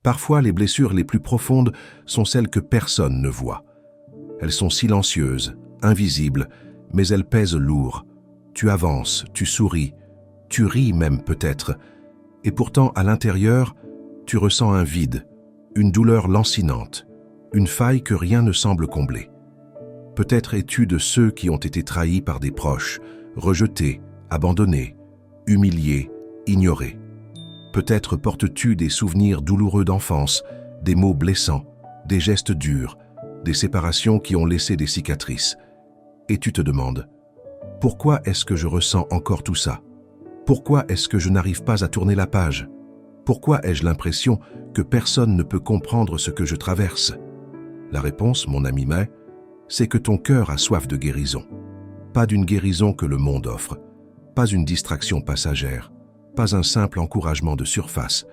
Parfois, les blessures les plus profondes sont celles que personne ne voit. Elles sont silencieuses, invisibles, mais elles pèsent lourd. Tu avances, tu souris, tu ris même peut-être, et pourtant à l'intérieur, tu ressens un vide, une douleur lancinante, une faille que rien ne semble combler. Peut-être es-tu de ceux qui ont été trahis par des proches, rejetés, abandonnés, humiliés, ignorés. Peut-être portes-tu des souvenirs douloureux d'enfance, des mots blessants, des gestes durs, des séparations qui ont laissé des cicatrices. Et tu te demandes, pourquoi est-ce que je ressens encore tout ça? Pourquoi est-ce que je n'arrive pas à tourner la page? Pourquoi ai-je l'impression que personne ne peut comprendre ce que je traverse? La réponse, mon ami May, c'est que ton cœur a soif de guérison. Pas d'une guérison que le monde offre, pas une distraction passagère, pas un simple encouragement de surface,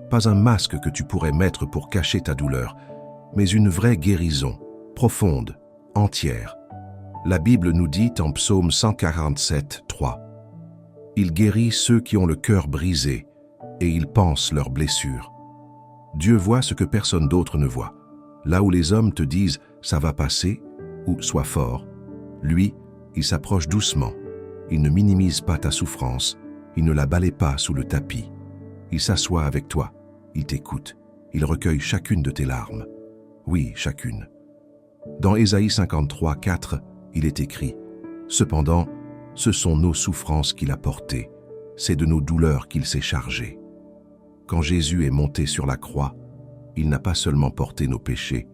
pas un masque que tu pourrais mettre pour cacher ta douleur, mais une vraie guérison, profonde, entière. La Bible nous dit en Psaume 147, 3, « Il guérit ceux qui ont le cœur brisé, et il pense leurs blessures. » Dieu voit ce que personne d'autre ne voit. Là où les hommes te disent « ça va passer » ou « sois fort », lui, il s'approche doucement. Il ne minimise pas ta souffrance, il ne la balaie pas sous le tapis. Il s'assoit avec toi, il t'écoute, il recueille chacune de tes larmes. Oui, chacune. Dans Ésaïe 53, 4, il est écrit « Cependant, ce sont nos souffrances qu'il a portées, c'est de nos douleurs qu'il s'est chargé. » Quand Jésus est monté sur la croix, il n'a pas seulement porté nos péchés,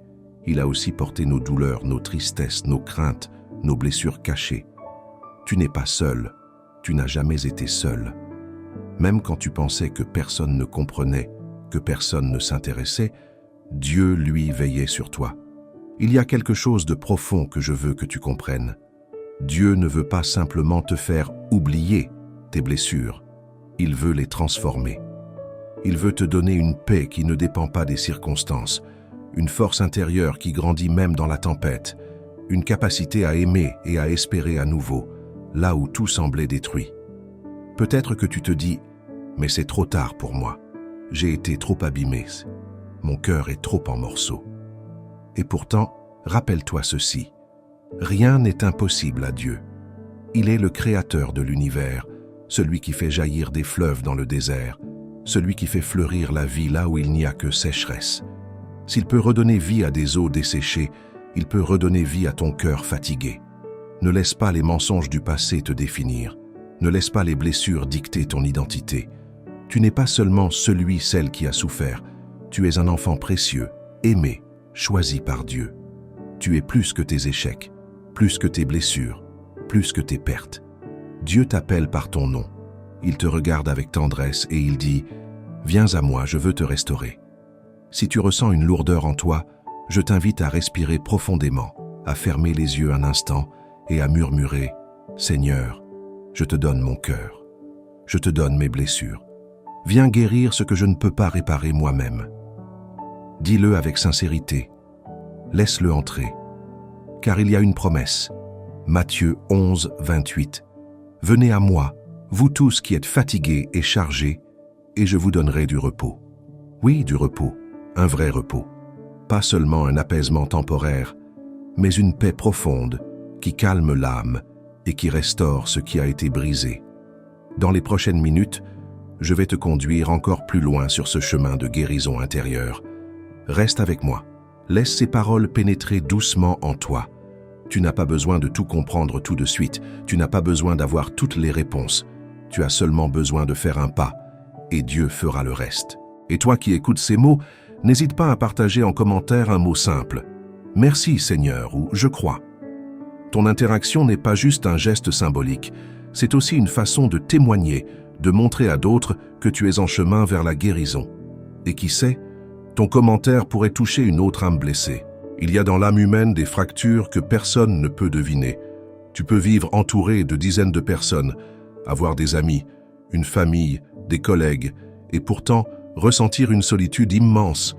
il a aussi porté nos douleurs, nos tristesses, nos craintes, nos blessures cachées. Tu n'es pas seul, tu n'as jamais été seul. Même quand tu pensais que personne ne comprenait, que personne ne s'intéressait, Dieu, lui, veillait sur toi. Il y a quelque chose de profond que je veux que tu comprennes. Dieu ne veut pas simplement te faire oublier tes blessures, il veut les transformer. Il veut te donner une paix qui ne dépend pas des circonstances, une force intérieure qui grandit même dans la tempête, une capacité à aimer et à espérer à nouveau, là où tout semblait détruit. Peut-être que tu te dis « mais c'est trop tard pour moi, j'ai été trop abîmé, mon cœur est trop en morceaux ». Et pourtant, rappelle-toi ceci, rien n'est impossible à Dieu. Il est le créateur de l'univers, celui qui fait jaillir des fleuves dans le désert, celui qui fait fleurir la vie là où il n'y a que sécheresse. S'il peut redonner vie à des eaux desséchées, il peut redonner vie à ton cœur fatigué. Ne laisse pas les mensonges du passé te définir. Ne laisse pas les blessures dicter ton identité. Tu n'es pas seulement celui, celle qui a souffert. Tu es un enfant précieux, aimé, choisi par Dieu. Tu es plus que tes échecs, plus que tes blessures, plus que tes pertes. Dieu t'appelle par ton nom. Il te regarde avec tendresse et il dit « Viens à moi, je veux te restaurer ». Si tu ressens une lourdeur en toi, je t'invite à respirer profondément, à fermer les yeux un instant et à murmurer « Seigneur, je te donne mon cœur, je te donne mes blessures. Viens guérir ce que je ne peux pas réparer moi-même. » Dis-le avec sincérité, laisse-le entrer, car il y a une promesse. Matthieu 11, 28. « Venez à moi, vous tous qui êtes fatigués et chargés, et je vous donnerai du repos. » Oui, du repos, un vrai repos. Pas seulement un apaisement temporaire, mais une paix profonde qui calme l'âme et qui restaure ce qui a été brisé. Dans les prochaines minutes, je vais te conduire encore plus loin sur ce chemin de guérison intérieure. Reste avec moi. Laisse ces paroles pénétrer doucement en toi. Tu n'as pas besoin de tout comprendre tout de suite. Tu n'as pas besoin d'avoir toutes les réponses. Tu as seulement besoin de faire un pas, et Dieu fera le reste. Et toi qui écoutes ces mots, n'hésite pas à partager en commentaire un mot simple. « Merci Seigneur » ou « Je crois ». Ton interaction n'est pas juste un geste symbolique, c'est aussi une façon de témoigner, de montrer à d'autres que tu es en chemin vers la guérison. Et qui sait, ton commentaire pourrait toucher une autre âme blessée. Il y a dans l'âme humaine des fractures que personne ne peut deviner. Tu peux vivre entouré de dizaines de personnes, avoir des amis, une famille, des collègues, et pourtant ressentir une solitude immense,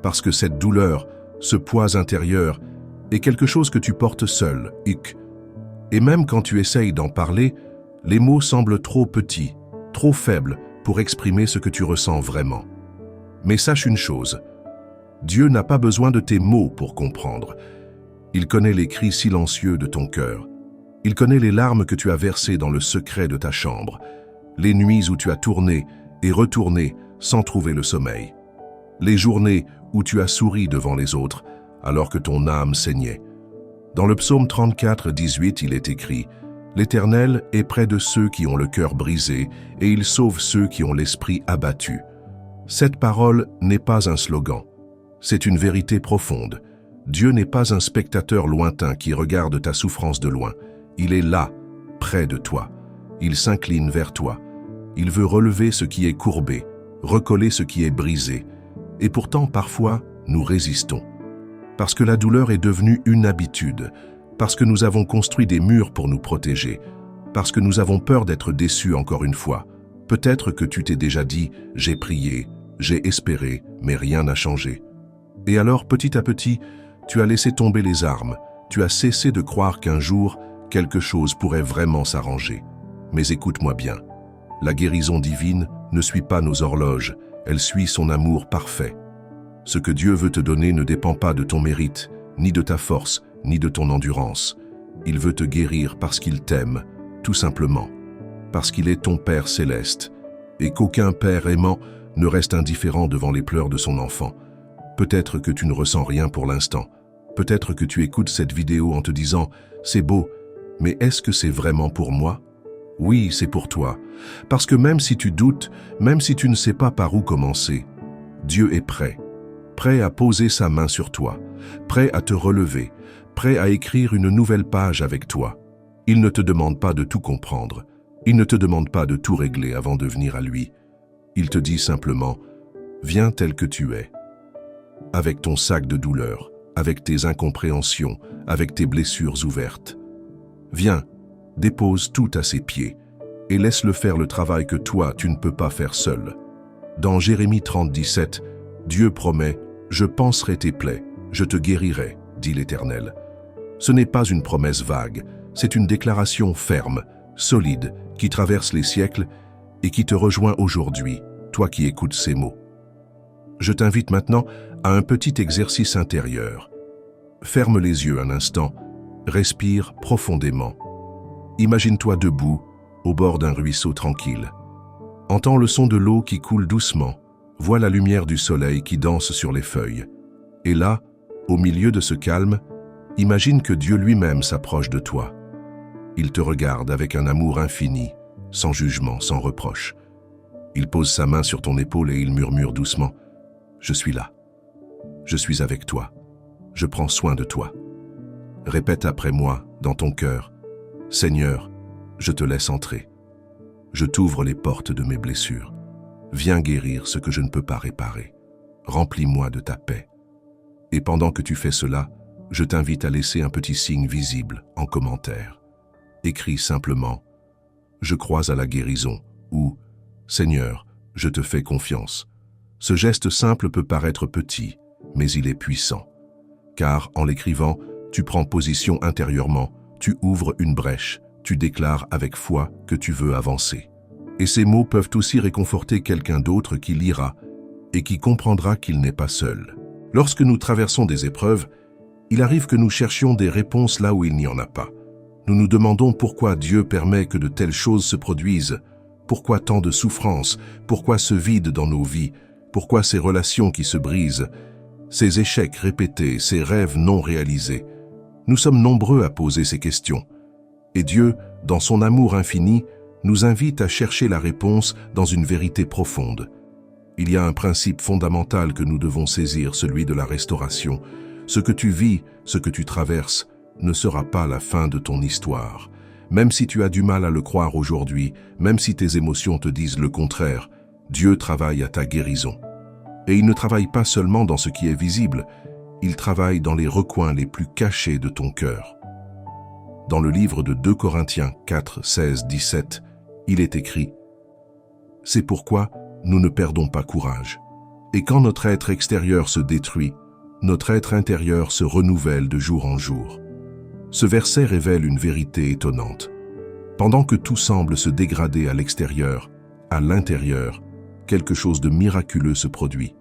parce que cette douleur, ce poids intérieur, est quelque chose que tu portes seul, Et même quand tu essayes d'en parler, les mots semblent trop petits, trop faibles pour exprimer ce que tu ressens vraiment. Mais sache une chose, Dieu n'a pas besoin de tes mots pour comprendre. Il connaît les cris silencieux de ton cœur. Il connaît les larmes que tu as versées dans le secret de ta chambre, les nuits où tu as tourné et retourné sans trouver le sommeil, les journées où tu as souri devant les autres alors que ton âme saignait. Dans le psaume 34, 18, il est écrit « L'Éternel est près de ceux qui ont le cœur brisé et il sauve ceux qui ont l'esprit abattu. » Cette parole n'est pas un slogan, c'est une vérité profonde. Dieu n'est pas un spectateur lointain qui regarde ta souffrance de loin. Il est là, près de toi. Il s'incline vers toi. Il veut relever ce qui est courbé, recoller ce qui est brisé. Et pourtant, parfois, nous résistons. Parce que la douleur est devenue une habitude, parce que nous avons construit des murs pour nous protéger, parce que nous avons peur d'être déçus encore une fois. Peut-être que tu t'es déjà dit « j'ai prié, j'ai espéré, mais rien n'a changé ». Et alors, petit à petit, tu as laissé tomber les armes, tu as cessé de croire qu'un jour, quelque chose pourrait vraiment s'arranger. Mais écoute-moi bien, la guérison divine ne suit pas nos horloges, elle suit son amour parfait. Ce que Dieu veut te donner ne dépend pas de ton mérite, ni de ta force, ni de ton endurance. Il veut te guérir parce qu'il t'aime, tout simplement, parce qu'il est ton Père céleste, et qu'aucun père aimant ne reste indifférent devant les pleurs de son enfant. Peut-être que tu ne ressens rien pour l'instant, peut-être que tu écoutes cette vidéo en te disant « c'est beau, mais est-ce que c'est vraiment pour moi ?» Oui, c'est pour toi, parce que même si tu doutes, même si tu ne sais pas par où commencer, Dieu est prêt, prêt à poser sa main sur toi, prêt à te relever, prêt à écrire une nouvelle page avec toi. Il ne te demande pas de tout comprendre, il ne te demande pas de tout régler avant de venir à lui. Il te dit simplement « viens tel que tu es ». Avec ton sac de douleur, avec tes incompréhensions, avec tes blessures ouvertes. Viens, dépose tout à ses pieds et laisse-le faire le travail que toi, tu ne peux pas faire seul. Dans Jérémie 30, 17, Dieu promet « Je panserai tes plaies, je te guérirai », dit l'Éternel. Ce n'est pas une promesse vague, c'est une déclaration ferme, solide, qui traverse les siècles et qui te rejoint aujourd'hui, toi qui écoutes ces mots. Je t'invite maintenant à un petit exercice intérieur. Ferme les yeux un instant, respire profondément. Imagine-toi debout, au bord d'un ruisseau tranquille. Entends le son de l'eau qui coule doucement, vois la lumière du soleil qui danse sur les feuilles. Et là, au milieu de ce calme, imagine que Dieu lui-même s'approche de toi. Il te regarde avec un amour infini, sans jugement, sans reproche. Il pose sa main sur ton épaule et il murmure doucement « Je suis là. Je suis avec toi. Je prends soin de toi. » Répète après moi, dans ton cœur « Seigneur, je te laisse entrer. Je t'ouvre les portes de mes blessures. Viens guérir ce que je ne peux pas réparer. Remplis-moi de ta paix. » Et pendant que tu fais cela, je t'invite à laisser un petit signe visible en commentaire. Écris simplement « Je crois à la guérison » ou « Seigneur, je te fais confiance ». Ce geste simple peut paraître petit, mais il est puissant. Car en l'écrivant, tu prends position intérieurement, tu ouvres une brèche, tu déclares avec foi que tu veux avancer. Et ces mots peuvent aussi réconforter quelqu'un d'autre qui lira et qui comprendra qu'il n'est pas seul. Lorsque nous traversons des épreuves, il arrive que nous cherchions des réponses là où il n'y en a pas. Nous nous demandons pourquoi Dieu permet que de telles choses se produisent, pourquoi tant de souffrances, pourquoi ce vide dans nos vies, pourquoi ces relations qui se brisent, ces échecs répétés, ces rêves non réalisés. Nous sommes nombreux à poser ces questions. Et Dieu, dans son amour infini, nous invite à chercher la réponse dans une vérité profonde. Il y a un principe fondamental que nous devons saisir, celui de la restauration. Ce que tu vis, ce que tu traverses, ne sera pas la fin de ton histoire. Même si tu as du mal à le croire aujourd'hui, même si tes émotions te disent le contraire, Dieu travaille à ta guérison. Et il ne travaille pas seulement dans ce qui est visible, il travaille dans les recoins les plus cachés de ton cœur. Dans le livre de 2 Corinthiens 4, 16, 17, il est écrit « C'est pourquoi nous ne perdons pas courage. Et quand notre être extérieur se détruit, notre être intérieur se renouvelle de jour en jour. » Ce verset révèle une vérité étonnante. Pendant que tout semble se dégrader à l'extérieur, à l'intérieur, quelque chose de miraculeux se produit.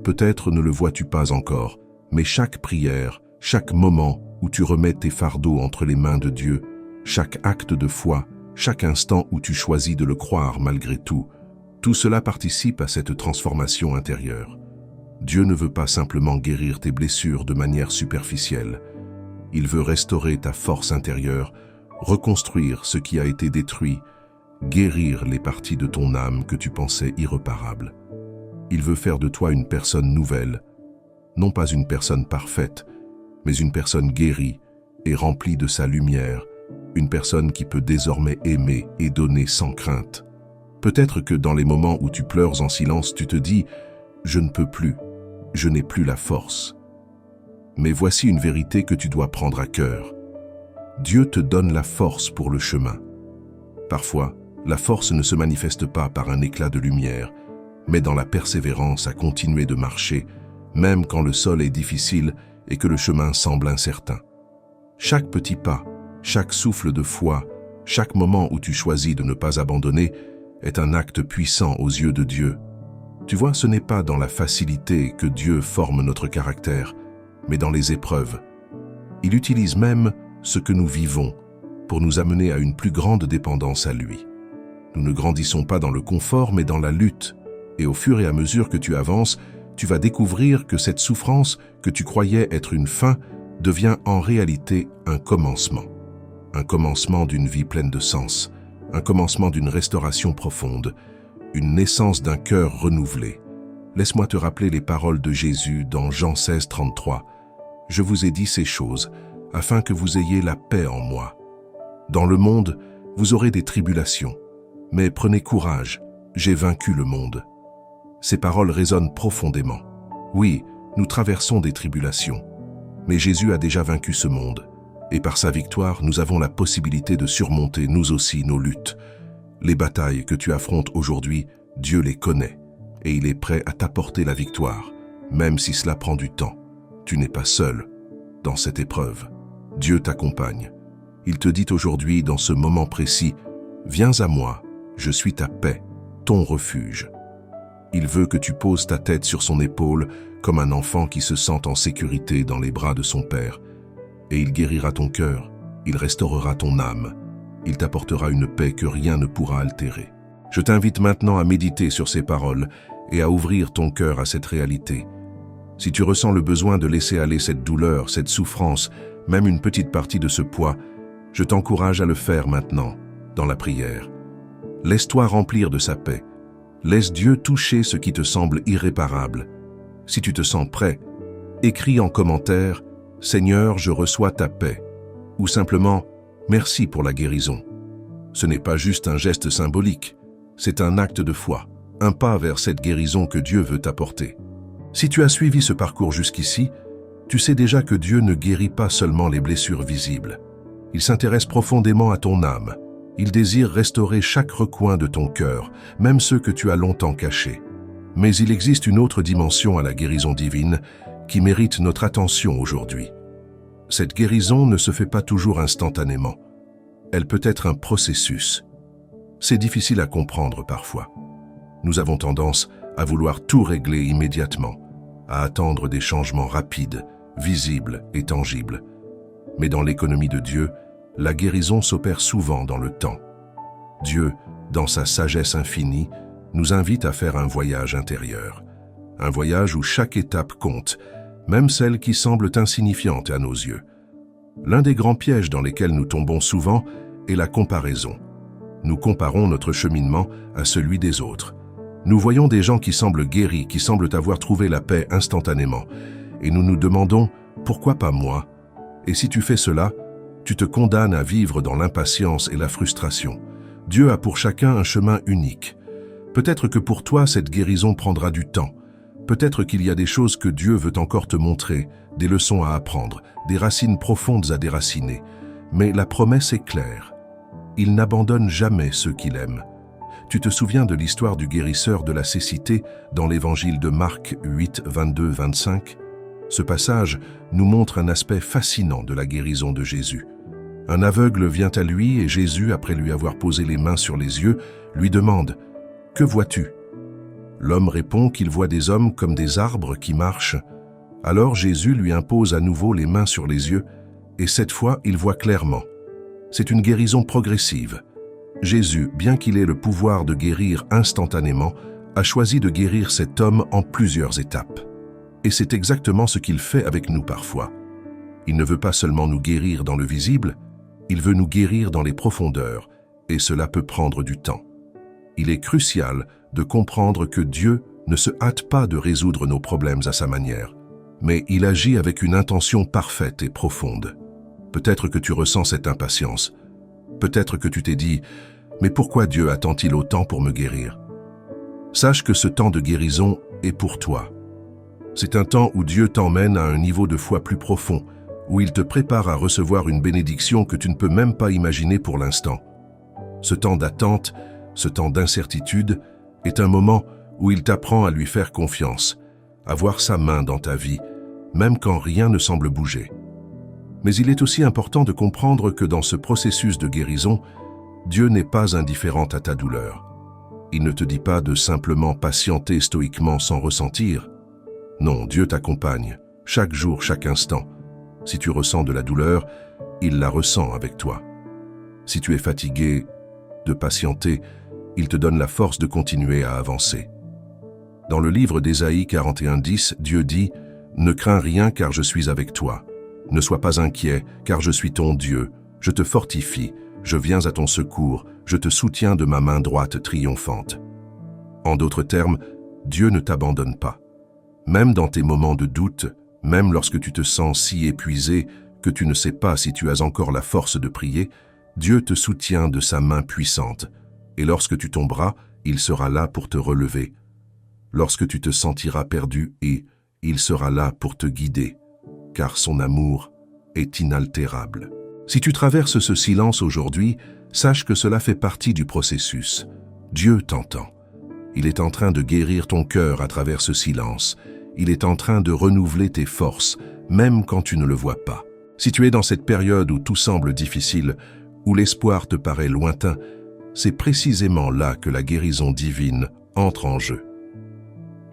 Peut-être ne le vois-tu pas encore, mais chaque prière, chaque moment où tu remets tes fardeaux entre les mains de Dieu, chaque acte de foi, chaque instant où tu choisis de le croire malgré tout, tout cela participe à cette transformation intérieure. Dieu ne veut pas simplement guérir tes blessures de manière superficielle. Il veut restaurer ta force intérieure, reconstruire ce qui a été détruit, guérir les parties de ton âme que tu pensais irréparables. Il veut faire de toi une personne nouvelle, non pas une personne parfaite, mais une personne guérie et remplie de sa lumière, une personne qui peut désormais aimer et donner sans crainte. Peut-être que dans les moments où tu pleures en silence, tu te dis « Je ne peux plus, je n'ai plus la force ». Mais voici une vérité que tu dois prendre à cœur. Dieu te donne la force pour le chemin. Parfois, la force ne se manifeste pas par un éclat de lumière, mais dans la persévérance à continuer de marcher, même quand le sol est difficile et que le chemin semble incertain. Chaque petit pas, chaque souffle de foi, chaque moment où tu choisis de ne pas abandonner est un acte puissant aux yeux de Dieu. Tu vois, ce n'est pas dans la facilité que Dieu forme notre caractère, mais dans les épreuves. Il utilise même ce que nous vivons pour nous amener à une plus grande dépendance à lui. Nous ne grandissons pas dans le confort, mais dans la lutte. Et au fur et à mesure que tu avances, tu vas découvrir que cette souffrance que tu croyais être une fin devient en réalité un commencement. Un commencement d'une vie pleine de sens, un commencement d'une restauration profonde, une naissance d'un cœur renouvelé. Laisse-moi te rappeler les paroles de Jésus dans Jean 16, 33. « Je vous ai dit ces choses, afin que vous ayez la paix en moi. Dans le monde, vous aurez des tribulations, mais prenez courage, j'ai vaincu le monde. » Ces paroles résonnent profondément. Oui, nous traversons des tribulations, mais Jésus a déjà vaincu ce monde. Et par sa victoire, nous avons la possibilité de surmonter nous aussi nos luttes. Les batailles que tu affrontes aujourd'hui, Dieu les connaît, et il est prêt à t'apporter la victoire, même si cela prend du temps. Tu n'es pas seul dans cette épreuve. Dieu t'accompagne. Il te dit aujourd'hui, dans ce moment précis, « Viens à moi, je suis ta paix, ton refuge. » Il veut que tu poses ta tête sur son épaule comme un enfant qui se sent en sécurité dans les bras de son père. Et il guérira ton cœur, il restaurera ton âme, il t'apportera une paix que rien ne pourra altérer. Je t'invite maintenant à méditer sur ces paroles et à ouvrir ton cœur à cette réalité. Si tu ressens le besoin de laisser aller cette douleur, cette souffrance, même une petite partie de ce poids, je t'encourage à le faire maintenant, dans la prière. Laisse-toi remplir de sa paix. Laisse Dieu toucher ce qui te semble irréparable. Si tu te sens prêt, écris en commentaire « Seigneur, je reçois ta paix » ou simplement « Merci pour la guérison ». Ce n'est pas juste un geste symbolique, c'est un acte de foi, un pas vers cette guérison que Dieu veut t'apporter. Si tu as suivi ce parcours jusqu'ici, tu sais déjà que Dieu ne guérit pas seulement les blessures visibles. Il s'intéresse profondément à ton âme. Il désire restaurer chaque recoin de ton cœur, même ceux que tu as longtemps cachés. Mais il existe une autre dimension à la guérison divine qui mérite notre attention aujourd'hui. Cette guérison ne se fait pas toujours instantanément. Elle peut être un processus. C'est difficile à comprendre parfois. Nous avons tendance à vouloir tout régler immédiatement, à attendre des changements rapides, visibles et tangibles. Mais dans l'économie de Dieu, la guérison s'opère souvent dans le temps. Dieu, dans sa sagesse infinie, nous invite à faire un voyage intérieur. Un voyage où chaque étape compte, même celles qui semblent insignifiantes à nos yeux. L'un des grands pièges dans lesquels nous tombons souvent est la comparaison. Nous comparons notre cheminement à celui des autres. Nous voyons des gens qui semblent guéris, qui semblent avoir trouvé la paix instantanément, et nous nous demandons « Pourquoi pas moi ?» Et si tu fais cela, tu te condamnes à vivre dans l'impatience et la frustration. Dieu a pour chacun un chemin unique. Peut-être que pour toi, cette guérison prendra du temps. Peut-être qu'il y a des choses que Dieu veut encore te montrer, des leçons à apprendre, des racines profondes à déraciner. Mais la promesse est claire. Il n'abandonne jamais ceux qu'il aime. Tu te souviens de l'histoire du guérisseur de la cécité dans l'évangile de Marc 8, 22-25 ? Ce passage nous montre un aspect fascinant de la guérison de Jésus. Un aveugle vient à lui et Jésus, après lui avoir posé les mains sur les yeux, lui demande « Que vois-tu » L'homme répond qu'il voit des hommes comme des arbres qui marchent. Alors Jésus lui impose à nouveau les mains sur les yeux, et cette fois il voit clairement. C'est une guérison progressive. Jésus, bien qu'il ait le pouvoir de guérir instantanément, a choisi de guérir cet homme en plusieurs étapes. Et c'est exactement ce qu'il fait avec nous parfois. Il ne veut pas seulement nous guérir dans le visible, il veut nous guérir dans les profondeurs, et cela peut prendre du temps. Il est crucial de comprendre que Dieu ne se hâte pas de résoudre nos problèmes à sa manière, mais il agit avec une intention parfaite et profonde. Peut-être que tu ressens cette impatience. Peut-être que tu t'es dit « Mais pourquoi Dieu attend-il autant pour me guérir ?» Sache que ce temps de guérison est pour toi. C'est un temps où Dieu t'emmène à un niveau de foi plus profond, où il te prépare à recevoir une bénédiction que tu ne peux même pas imaginer pour l'instant. Ce temps d'attente, ce temps d'incertitude, est un moment où il t'apprend à lui faire confiance, à voir sa main dans ta vie, même quand rien ne semble bouger. Mais il est aussi important de comprendre que dans ce processus de guérison, Dieu n'est pas indifférent à ta douleur. Il ne te dit pas de simplement patienter stoïquement sans ressentir. Non, Dieu t'accompagne, chaque jour, chaque instant. Si tu ressens de la douleur, il la ressent avec toi. Si tu es fatigué de patienter, il te donne la force de continuer à avancer. Dans le livre d'Ésaïe 41:10, Dieu dit « Ne crains rien car je suis avec toi. Ne sois pas inquiet car je suis ton Dieu. Je te fortifie, je viens à ton secours, je te soutiens de ma main droite triomphante. » En d'autres termes, Dieu ne t'abandonne pas. Même dans tes moments de doute, même lorsque tu te sens si épuisé que tu ne sais pas si tu as encore la force de prier, Dieu te soutient de sa main puissante. Et lorsque tu tomberas, il sera là pour te relever. Lorsque tu te sentiras perdu, il sera là pour te guider, car son amour est inaltérable. Si tu traverses ce silence aujourd'hui, sache que cela fait partie du processus. Dieu t'entend. Il est en train de guérir ton cœur à travers ce silence. Il est en train de renouveler tes forces, même quand tu ne le vois pas. Si tu es dans cette période où tout semble difficile, où l'espoir te paraît lointain, c'est précisément là que la guérison divine entre en jeu.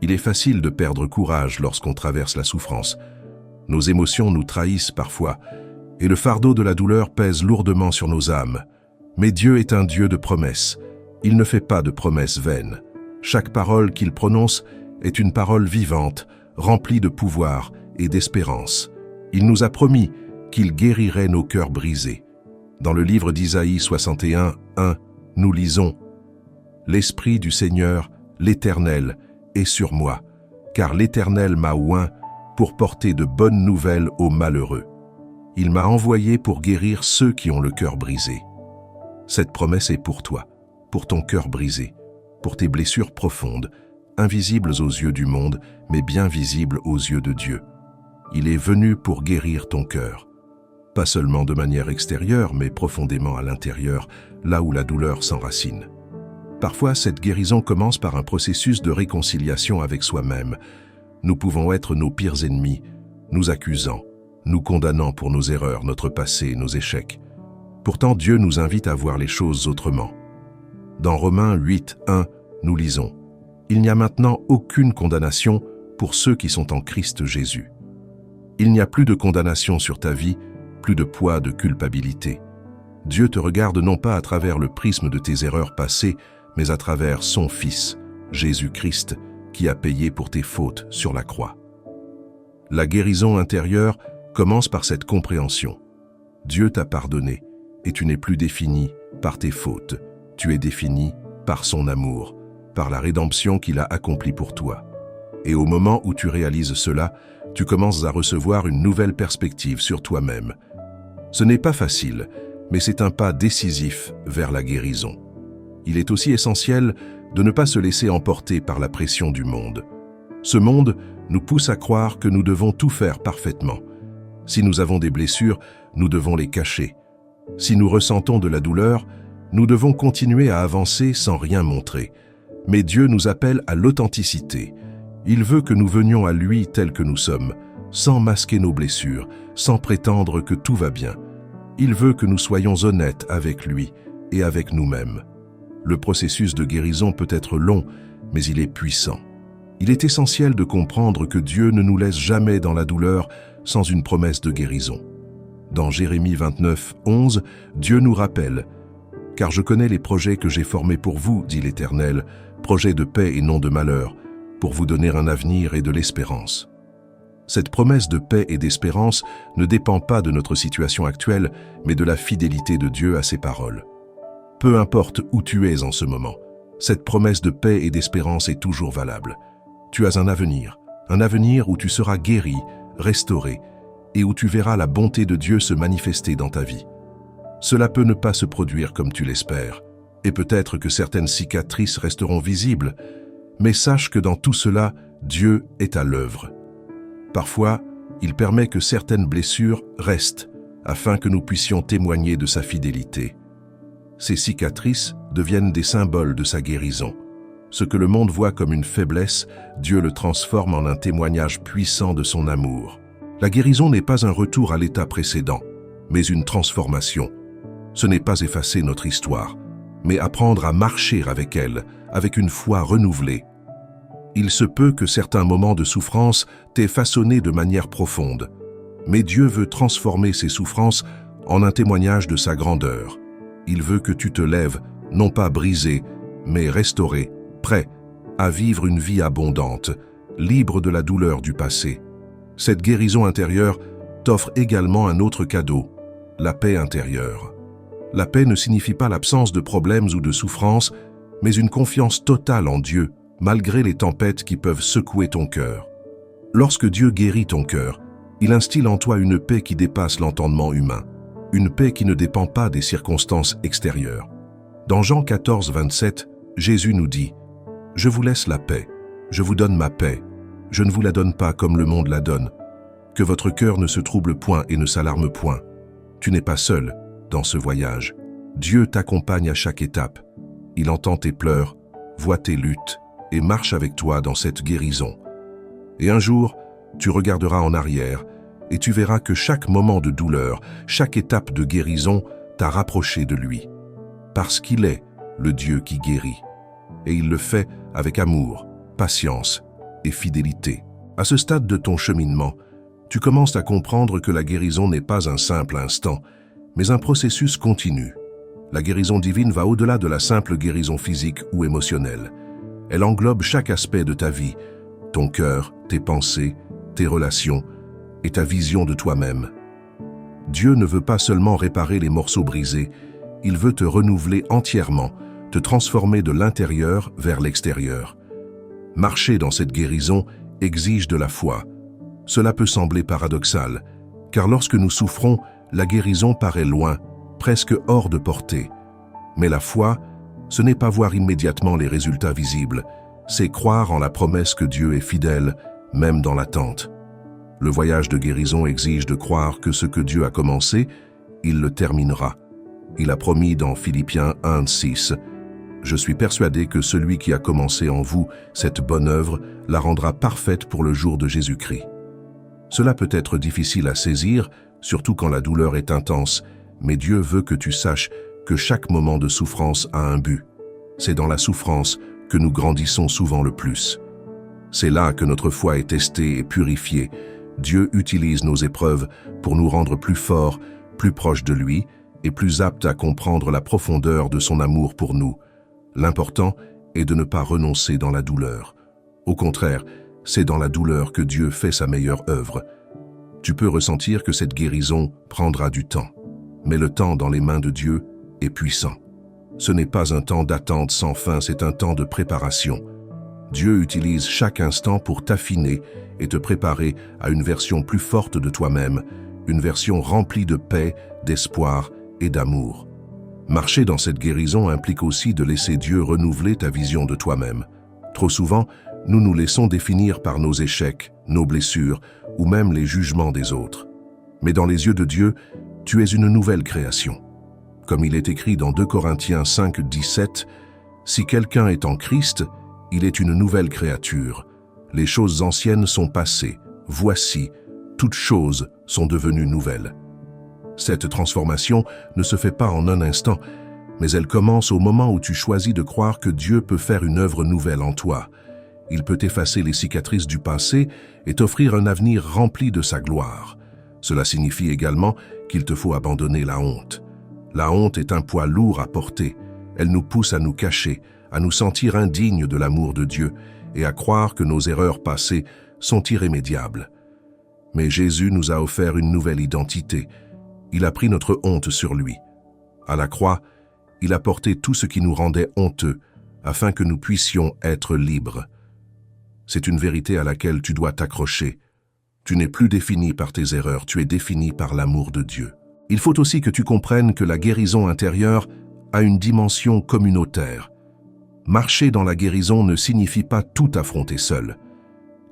Il est facile de perdre courage lorsqu'on traverse la souffrance. Nos émotions nous trahissent parfois, et le fardeau de la douleur pèse lourdement sur nos âmes. Mais Dieu est un Dieu de promesses. Il ne fait pas de promesses vaines. Chaque parole qu'il prononce est une parole vivante, remplie de pouvoir et d'espérance. Il nous a promis qu'il guérirait nos cœurs brisés. Dans le livre d'Isaïe 61:1, nous lisons « L'Esprit du Seigneur, l'Éternel, est sur moi, car l'Éternel m'a oint pour porter de bonnes nouvelles aux malheureux. Il m'a envoyé pour guérir ceux qui ont le cœur brisé. » Cette promesse est pour toi, pour ton cœur brisé, pour tes blessures profondes, invisibles aux yeux du monde, mais bien visibles aux yeux de Dieu. Il est venu pour guérir ton cœur. Pas seulement de manière extérieure, mais profondément à l'intérieur, là où la douleur s'enracine. Parfois, cette guérison commence par un processus de réconciliation avec soi-même. Nous pouvons être nos pires ennemis, nous accusant, nous condamnant pour nos erreurs, notre passé, nos échecs. Pourtant, Dieu nous invite à voir les choses autrement. Dans Romains 8:1, nous lisons « Il n'y a maintenant aucune condamnation pour ceux qui sont en Christ Jésus. Il n'y a plus de condamnation sur ta vie, plus de poids de culpabilité. Dieu te regarde non pas à travers le prisme de tes erreurs passées, mais à travers son Fils, Jésus-Christ, qui a payé pour tes fautes sur la croix. » La guérison intérieure commence par cette compréhension. Dieu t'a pardonné et tu n'es plus défini par tes fautes. Tu es défini par son amour, par la rédemption qu'il a accomplie pour toi. Et au moment où tu réalises cela, tu commences à recevoir une nouvelle perspective sur toi-même. Ce n'est pas facile, mais c'est un pas décisif vers la guérison. Il est aussi essentiel de ne pas se laisser emporter par la pression du monde. Ce monde nous pousse à croire que nous devons tout faire parfaitement. Si nous avons des blessures, nous devons les cacher. Si nous ressentons de la douleur, nous devons continuer à avancer sans rien montrer. Mais Dieu nous appelle à l'authenticité. Il veut que nous venions à lui tels que nous sommes, sans masquer nos blessures, sans prétendre que tout va bien. Il veut que nous soyons honnêtes avec lui et avec nous-mêmes. Le processus de guérison peut être long, mais il est puissant. Il est essentiel de comprendre que Dieu ne nous laisse jamais dans la douleur sans une promesse de guérison. Dans Jérémie 29, 11, Dieu nous rappelle « Car je connais les projets que j'ai formés pour vous, dit l'Éternel, projets de paix et non de malheur, pour vous donner un avenir et de l'espérance. » Cette promesse de paix et d'espérance ne dépend pas de notre situation actuelle, mais de la fidélité de Dieu à ses paroles. Peu importe où tu es en ce moment, cette promesse de paix et d'espérance est toujours valable. Tu as un avenir où tu seras guéri, restauré, et où tu verras la bonté de Dieu se manifester dans ta vie. Cela peut ne pas se produire comme tu l'espères, et peut-être que certaines cicatrices resteront visibles, mais sache que dans tout cela, Dieu est à l'œuvre. Parfois, il permet que certaines blessures restent, afin que nous puissions témoigner de sa fidélité. Ces cicatrices deviennent des symboles de sa guérison. Ce que le monde voit comme une faiblesse, Dieu le transforme en un témoignage puissant de son amour. La guérison n'est pas un retour à l'état précédent, mais une transformation. Ce n'est pas effacer notre histoire, mais apprendre à marcher avec elle, avec une foi renouvelée. Il se peut que certains moments de souffrance t'aient façonné de manière profonde, mais Dieu veut transformer ces souffrances en un témoignage de sa grandeur. Il veut que tu te lèves, non pas brisé, mais restauré, prêt à vivre une vie abondante, libre de la douleur du passé. Cette guérison intérieure t'offre également un autre cadeau, la paix intérieure. La paix ne signifie pas l'absence de problèmes ou de souffrances, mais une confiance totale en Dieu, malgré les tempêtes qui peuvent secouer ton cœur. Lorsque Dieu guérit ton cœur, il instille en toi une paix qui dépasse l'entendement humain, une paix qui ne dépend pas des circonstances extérieures. Dans Jean 14, 27, Jésus nous dit « Je vous laisse la paix, je vous donne ma paix, je ne vous la donne pas comme le monde la donne. Que votre cœur ne se trouble point et ne s'alarme point. Tu n'es pas seul dans ce voyage. Dieu t'accompagne à chaque étape. Il entend tes pleurs, voit tes luttes et marche avec toi dans cette guérison. Et un jour, tu regarderas en arrière et tu verras que chaque moment de douleur, chaque étape de guérison t'a rapproché de lui. Parce qu'il est le Dieu qui guérit. Et il le fait avec amour, patience et fidélité. À ce stade de ton cheminement, tu commences à comprendre que la guérison n'est pas un simple instant, mais un processus continu. La guérison divine va au-delà de la simple guérison physique ou émotionnelle. Elle englobe chaque aspect de ta vie, ton cœur, tes pensées, tes relations et ta vision de toi-même. Dieu ne veut pas seulement réparer les morceaux brisés, il veut te renouveler entièrement, te transformer de l'intérieur vers l'extérieur. Marcher dans cette guérison exige de la foi. Cela peut sembler paradoxal, car lorsque nous souffrons, la guérison paraît loin, presque hors de portée. Mais la foi, ce n'est pas voir immédiatement les résultats visibles, c'est croire en la promesse que Dieu est fidèle, même dans l'attente. Le voyage de guérison exige de croire que ce que Dieu a commencé, il le terminera. Il a promis dans Philippiens 1, 6, « Je suis persuadé que celui qui a commencé en vous cette bonne œuvre la rendra parfaite pour le jour de Jésus-Christ. » Cela peut être difficile à saisir, surtout quand la douleur est intense, mais Dieu veut que tu saches que chaque moment de souffrance a un but. C'est dans la souffrance que nous grandissons souvent le plus. C'est là que notre foi est testée et purifiée. Dieu utilise nos épreuves pour nous rendre plus forts, plus proches de lui et plus aptes à comprendre la profondeur de son amour pour nous. L'important est de ne pas renoncer dans la douleur. Au contraire, c'est dans la douleur que Dieu fait sa meilleure œuvre. Tu peux ressentir que cette guérison prendra du temps, mais le temps dans les mains de Dieu est puissant. Ce n'est pas un temps d'attente sans fin, c'est un temps de préparation. Dieu utilise chaque instant pour t'affiner et te préparer à une version plus forte de toi-même, une version remplie de paix, d'espoir et d'amour. Marcher dans cette guérison implique aussi de laisser Dieu renouveler ta vision de toi-même. Trop souvent, nous nous laissons définir par nos échecs, nos blessures ou même les jugements des autres. Mais dans les yeux de Dieu, tu es une nouvelle création. Comme il est écrit dans 2 Corinthiens 5, 17, « Si quelqu'un est en Christ, il est une nouvelle créature. Les choses anciennes sont passées. Voici, toutes choses sont devenues nouvelles. » Cette transformation ne se fait pas en un instant, mais elle commence au moment où tu choisis de croire que Dieu peut faire une œuvre nouvelle en toi. Il peut effacer les cicatrices du passé et t'offrir un avenir rempli de sa gloire. Cela signifie également qu'il te faut abandonner la honte. La honte est un poids lourd à porter. Elle nous pousse à nous cacher, à nous sentir indignes de l'amour de Dieu et à croire que nos erreurs passées sont irrémédiables. Mais Jésus nous a offert une nouvelle identité. Il a pris notre honte sur lui. À la croix, il a porté tout ce qui nous rendait honteux, afin que nous puissions être libres. C'est une vérité à laquelle tu dois t'accrocher. Tu n'es plus défini par tes erreurs, tu es défini par l'amour de Dieu. Il faut aussi que tu comprennes que la guérison intérieure a une dimension communautaire. Marcher dans la guérison ne signifie pas tout affronter seul.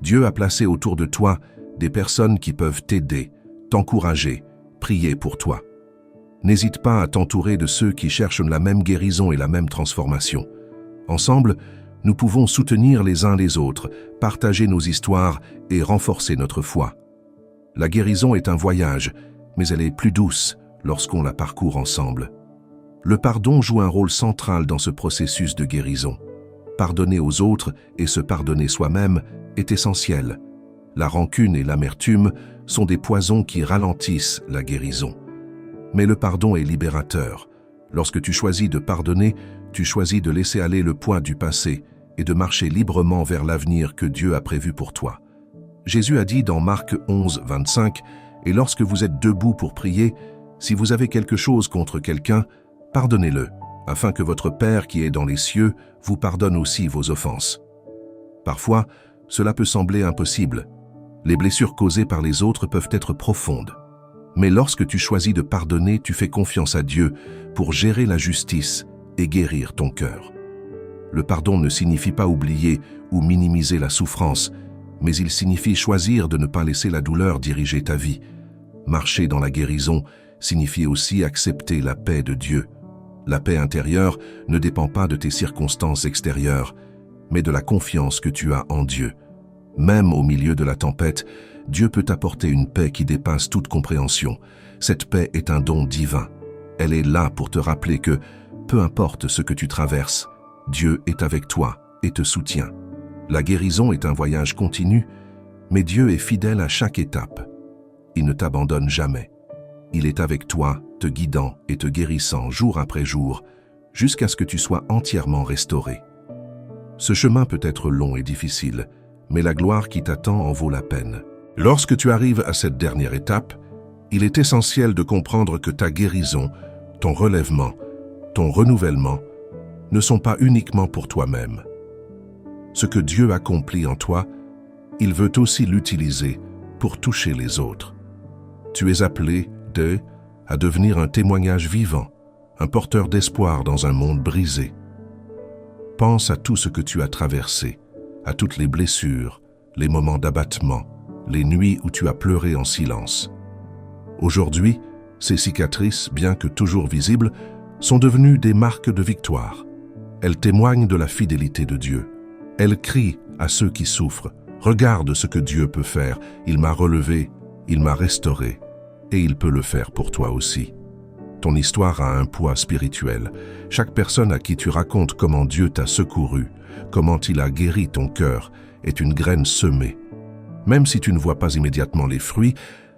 Dieu a placé autour de toi des personnes qui peuvent t'aider, t'encourager, prier pour toi. N'hésite pas à t'entourer de ceux qui cherchent la même guérison et la même transformation. Ensemble, nous pouvons soutenir les uns les autres, partager nos histoires et renforcer notre foi. La guérison est un voyage, mais elle est plus douce lorsqu'on la parcourt ensemble. Le pardon joue un rôle central dans ce processus de guérison. Pardonner aux autres et se pardonner soi-même est essentiel. La rancune et l'amertume sont des poisons qui ralentissent la guérison. Mais le pardon est libérateur. Lorsque tu choisis de pardonner, tu choisis de laisser aller le poids du passé et de marcher librement vers l'avenir que Dieu a prévu pour toi. Jésus a dit dans Marc 11, 25, « Et lorsque vous êtes debout pour prier, si vous avez quelque chose contre quelqu'un, pardonnez-le, afin que votre Père qui est dans les cieux vous pardonne aussi vos offenses. » Parfois, cela peut sembler impossible. Les blessures causées par les autres peuvent être profondes. Mais lorsque tu choisis de pardonner, tu fais confiance à Dieu pour gérer la justice et guérir ton cœur. Le pardon ne signifie pas oublier ou minimiser la souffrance, mais il signifie choisir de ne pas laisser la douleur diriger ta vie. Marcher dans la guérison signifie aussi accepter la paix de Dieu. La paix intérieure ne dépend pas de tes circonstances extérieures, mais de la confiance que tu as en Dieu. Même au milieu de la tempête, Dieu peut t'apporter une paix qui dépasse toute compréhension. Cette paix est un don divin. Elle est là pour te rappeler que, peu importe ce que tu traverses, Dieu est avec toi et te soutient. La guérison est un voyage continu, mais Dieu est fidèle à chaque étape. Il ne t'abandonne jamais. Il est avec toi, te guidant et te guérissant jour après jour, jusqu'à ce que tu sois entièrement restauré. Ce chemin peut être long et difficile, mais la gloire qui t'attend en vaut la peine. Lorsque tu arrives à cette dernière étape, il est essentiel de comprendre que ta guérison, ton relèvement, ton renouvellement ne sont pas uniquement pour toi-même. Ce que Dieu accomplit en toi, il veut aussi l'utiliser pour toucher les autres. Tu es appelé à devenir un témoignage vivant, un porteur d'espoir dans un monde brisé. Pense à tout ce que tu as traversé, à toutes les blessures, les moments d'abattement, les nuits où tu as pleuré en silence. Aujourd'hui, ces cicatrices, bien que toujours visibles, sont devenues des marques de victoire. Elles témoignent de la fidélité de Dieu. Elles crient à ceux qui souffrent, « Regarde ce que Dieu peut faire, il m'a relevé, il m'a restauré, et il peut le faire pour toi aussi. » Ton histoire a un poids spirituel. Chaque personne à qui tu racontes comment Dieu t'a secouru, comment il a guéri ton cœur, est une graine semée. Même si tu ne vois pas immédiatement les fruits,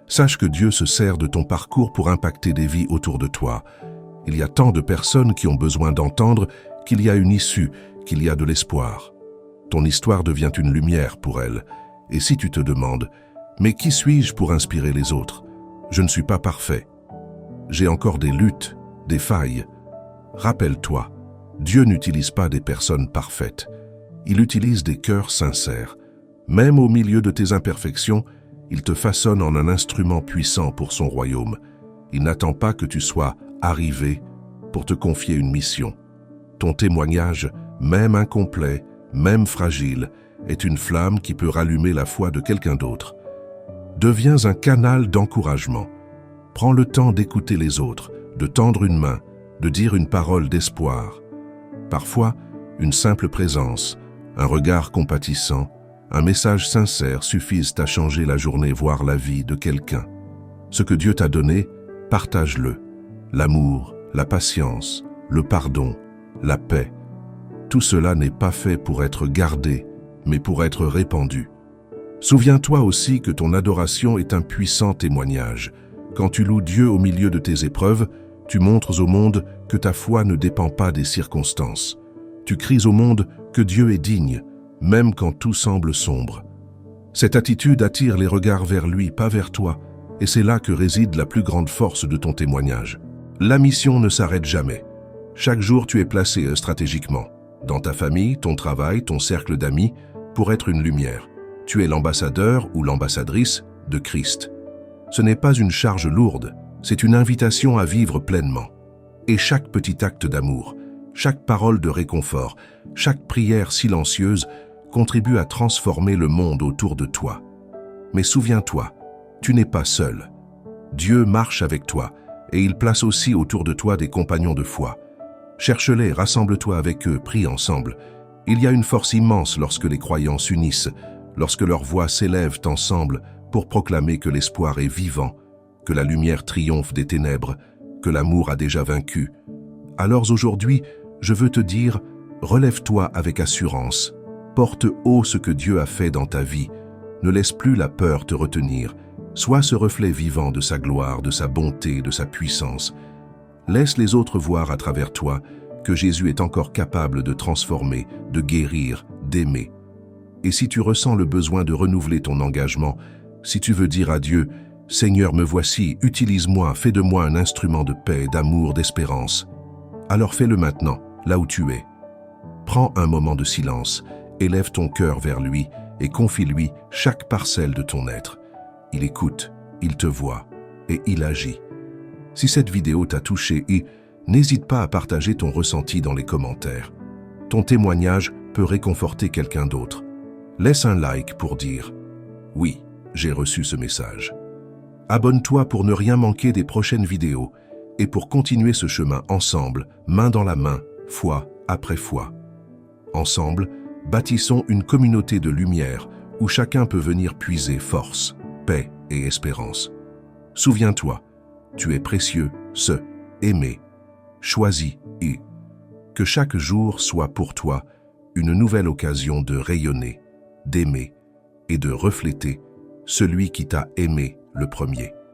sache que Dieu se sert de ton parcours pour impacter des vies autour de toi. Il y a tant de personnes qui ont besoin d'entendre qu'il y a une issue, qu'il y a de l'espoir. Ton histoire devient une lumière pour elles. Et si tu te demandes, « Mais qui suis-je pour inspirer les autres ? Je ne suis pas parfait. J'ai encore des luttes, des failles. » Rappelle-toi, Dieu n'utilise pas des personnes parfaites. Il utilise des cœurs sincères. Même au milieu de tes imperfections, il te façonne en un instrument puissant pour son royaume. Il n'attend pas que tu sois arrivé pour te confier une mission. Ton témoignage, même incomplet, même fragile, est une flamme qui peut rallumer la foi de quelqu'un d'autre. Deviens un canal d'encouragement. Prends le temps d'écouter les autres, de tendre une main, de dire une parole d'espoir. Parfois, une simple présence, un regard compatissant, un message sincère suffisent à changer la journée, voire la vie de quelqu'un. Ce que Dieu t'a donné, partage-le. L'amour, la patience, le pardon, la paix. Tout cela n'est pas fait pour être gardé, mais pour être répandue. Souviens-toi aussi que ton adoration est un puissant témoignage. Quand tu loues Dieu au milieu de tes épreuves, tu montres au monde que ta foi ne dépend pas des circonstances. Tu cries au monde que Dieu est digne, même quand tout semble sombre. Cette attitude attire les regards vers lui, pas vers toi, et c'est là que réside la plus grande force de ton témoignage. La mission ne s'arrête jamais. Chaque jour, tu es placé stratégiquement, dans ta famille, ton travail, ton cercle d'amis, pour être une lumière. Tu es l'ambassadeur ou l'ambassadrice de Christ. Ce n'est pas une charge lourde, c'est une invitation à vivre pleinement. Et chaque petit acte d'amour, chaque parole de réconfort, chaque prière silencieuse contribue à transformer le monde autour de toi. Mais souviens-toi, tu n'es pas seul. Dieu marche avec toi et il place aussi autour de toi des compagnons de foi. Cherche-les, rassemble-toi avec eux, prie ensemble. Il y a une force immense lorsque les croyants s'unissent, lorsque leurs voix s'élèvent ensemble pour proclamer que l'espoir est vivant, que la lumière triomphe des ténèbres, que l'amour a déjà vaincu. Alors aujourd'hui, je veux te dire, relève-toi avec assurance, porte haut ce que Dieu a fait dans ta vie, ne laisse plus la peur te retenir, sois ce reflet vivant de sa gloire, de sa bonté, de sa puissance. Laisse les autres voir à travers toi que Jésus est encore capable de transformer, de guérir, d'aimer. Et si tu ressens le besoin de renouveler ton engagement, si tu veux dire à Dieu, « Seigneur, me voici, utilise-moi, fais de moi un instrument de paix, d'amour, d'espérance », alors fais-le maintenant, là où tu es. Prends un moment de silence, élève ton cœur vers lui et confie-lui chaque parcelle de ton être. Il écoute, il te voit et il agit. Si cette vidéo t'a touché, n'hésite pas à partager ton ressenti dans les commentaires. Ton témoignage peut réconforter quelqu'un d'autre. Laisse un like pour dire « Oui, j'ai reçu ce message ». Abonne-toi pour ne rien manquer des prochaines vidéos et pour continuer ce chemin ensemble, main dans la main, foi après foi. Ensemble, bâtissons une communauté de lumière où chacun peut venir puiser force, paix et espérance. Souviens-toi, tu es précieux, aimé, choisi et que chaque jour soit pour toi une nouvelle occasion de rayonner, d'aimer et de refléter celui qui t'a aimé le premier.